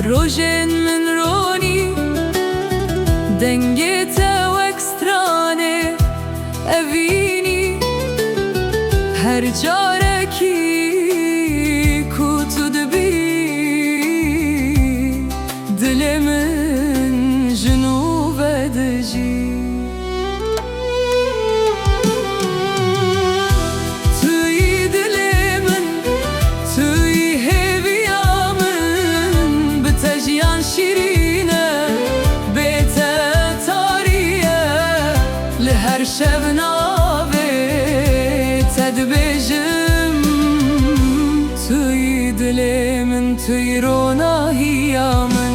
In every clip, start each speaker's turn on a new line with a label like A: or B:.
A: روژن من رونی دنگت و اکسترانه اوینی هر جارکی کو تو دبی دل من جنوب دجی هر شب ناوی تدبیجم توی دل من توی روناهی من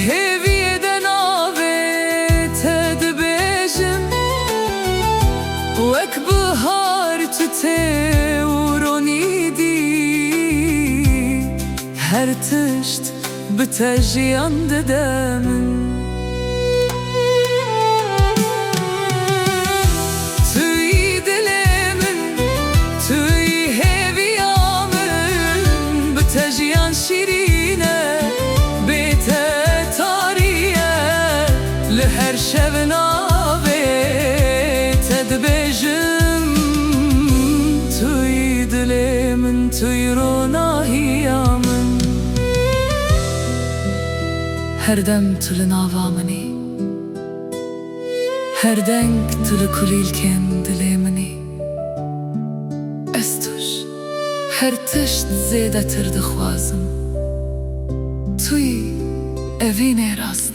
A: هیوی دناوی تدبیجم وک بهار تو تورونی دی هر تشت بتجیان ددم توی دل من توی هیوی آمن بتجیان شیرینه هر شب ناوی تدبیجم توی دل من توی روناهی من هر دم تل ناوا منی هر دنگ تل کلیل کن دل منی استوش هر تشت زیده تر دخوازم توی اوین راست